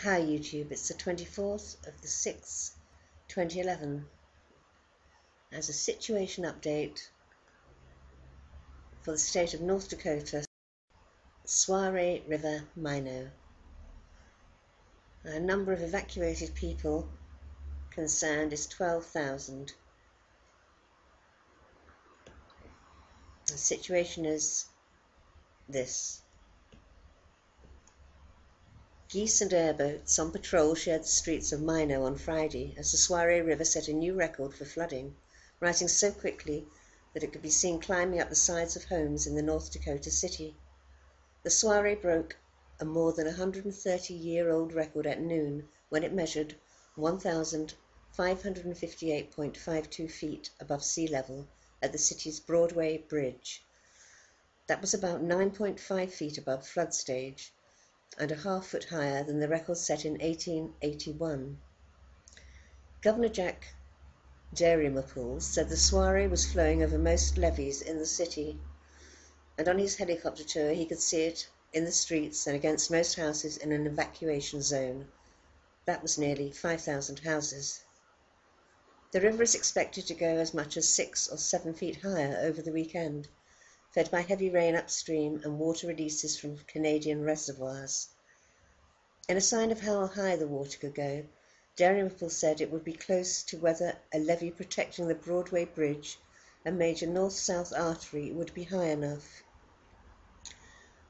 Hi YouTube, it's the 24th of the 6th, 2011, as a situation update for the state of North Dakota, Soiree River, Minot. A number of evacuated people concerned is 12,000. The situation is this. Geese and airboats on patrol shared the streets of Minot on Friday as the Soiree River set a new record for flooding, rising so quickly that it could be seen climbing up the sides of homes in the North Dakota city. The Soiree broke a more than 130-year-old record at noon when it measured 1,558.52 feet above sea level at the city's Broadway Bridge. That was about 9.5 feet above flood stage and a half-foot higher than the record set in 1881. Governor Jack Jeremiah said the Soiree was flowing over most levees in the city, and on his helicopter tour he could see it in the streets and against most houses in an evacuation zone. That was nearly 5,000 houses. The river is expected to go as much as 6 or 7 feet higher over the weekend, fed by heavy rain upstream and water releases from Canadian reservoirs. In a sign of how high the water could go, Jeremiah said it would be close to whether a levee protecting the Broadway Bridge, a major north-south artery, would be high enough.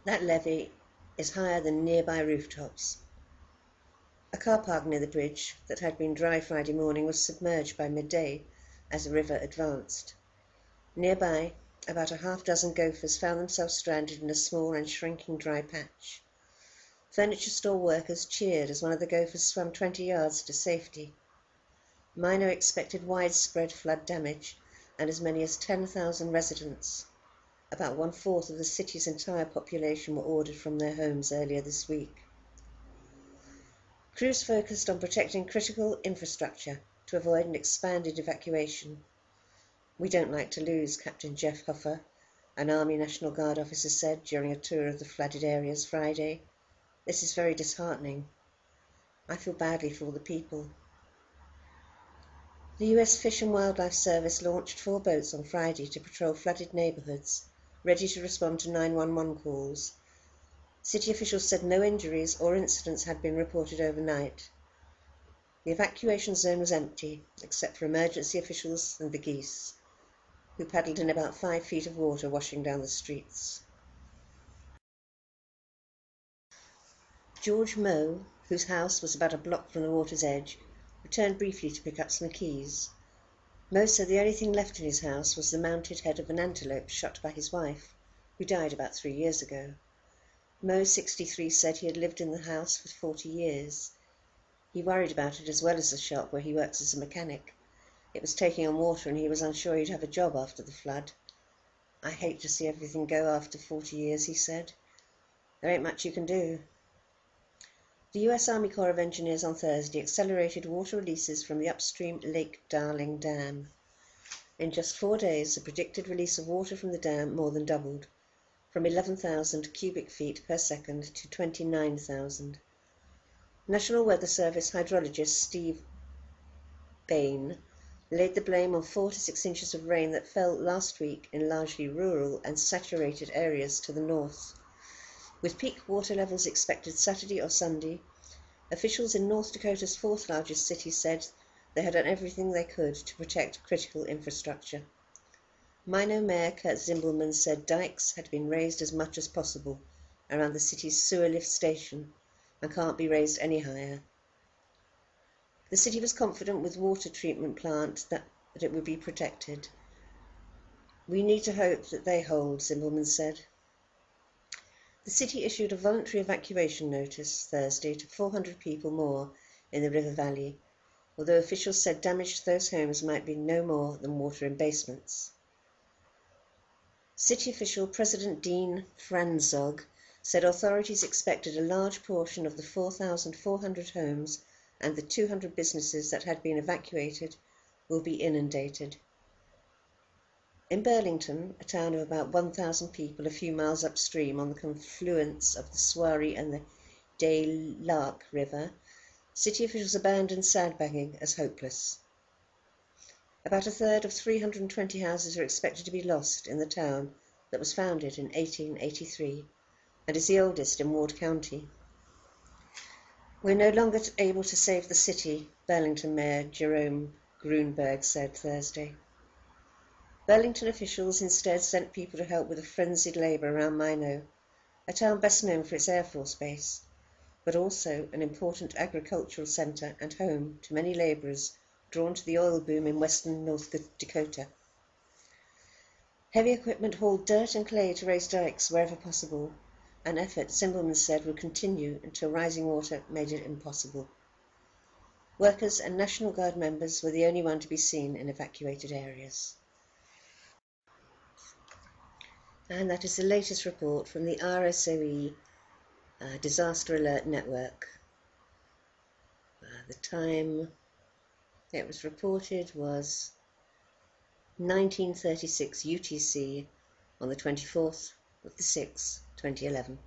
That levee is higher than nearby rooftops. A car park near the bridge that had been dry Friday morning was submerged by midday as the river advanced. Nearby, about a half-dozen gophers found themselves stranded in a small and shrinking dry patch. Furniture store workers cheered as one of the gophers swam 20 yards to safety. Minot expected widespread flood damage and as many as 10,000 residents, about one-fourth of the city's entire population, were ordered from their homes earlier this week. Crews focused on protecting critical infrastructure to avoid an expanded evacuation. "We don't like to lose," Captain Jeff Huffer, an Army National Guard officer, said during a tour of the flooded areas Friday. "This is very disheartening. I feel badly for all the people." The U.S. Fish and Wildlife Service launched 4 boats on Friday to patrol flooded neighborhoods, ready to respond to 911 calls. City officials said no injuries or incidents had been reported overnight. The evacuation zone was empty, except for emergency officials and the geese, who paddled in about 5 feet of water washing down the streets. George Moe, whose house was about a block from the water's edge, returned briefly to pick up some keys. Moe said the only thing left in his house was the mounted head of an antelope shot by his wife, who died about 3 years ago. Moe, 63, said he had lived in the house for 40 years. He worried about it as well as the shop where he works as a mechanic. It was taking on water and he was unsure he'd have a job after the flood. "I hate to see everything go after 40 years, he said. "There ain't much you can do." The U.S. Army Corps of Engineers on Thursday accelerated water releases from the upstream Lake Darling Dam. In just 4 days, the predicted release of water from the dam more than doubled, from 11,000 cubic feet per second to 29,000. National Weather Service hydrologist Steve Bain laid the blame on 4 to 6 inches of rain that fell last week in largely rural and saturated areas to the north. With peak water levels expected Saturday or Sunday, officials in North Dakota's 4th largest city said they had done everything they could to protect critical infrastructure. Minot Mayor Kurt Zimbelman said dikes had been raised as much as possible around the city's sewer lift station and can't be raised any higher. The city was confident with water treatment plant that it would be protected. "We need to hope that they hold," Zimbelman said. The city issued a voluntary evacuation notice Thursday to 400 people more in the river valley, although officials said damage to those homes might be no more than water in basements. City official President Dean Franzog said authorities expected a large portion of the 4,400 homes and the 200 businesses that had been evacuated will be inundated. In Burlington, a town of about 1,000 people a few miles upstream on the confluence of the Soiree and the Des Lacs River, City officials abandoned sandbagging as hopeless. About a third of 320 houses are expected to be lost in the town that was founded in 1883 and is the oldest in Ward County. We're no longer able to save the city, Burlington Mayor Jerome Grunberg said Thursday. Burlington officials instead sent people to help with a frenzied labour around Minot, a town best known for its Air Force base, but also an important agricultural centre and home to many labourers drawn to the oil boom in western North Dakota. Heavy equipment hauled dirt and clay to raise dikes wherever possible, an effort Simbelman said would continue until rising water made it impossible. Workers and National Guard members were the only one to be seen in evacuated areas. And that is the latest report from the RSOE Disaster Alert Network. The time it was reported was 1936 UTC on the 24th of the 6th, 2011.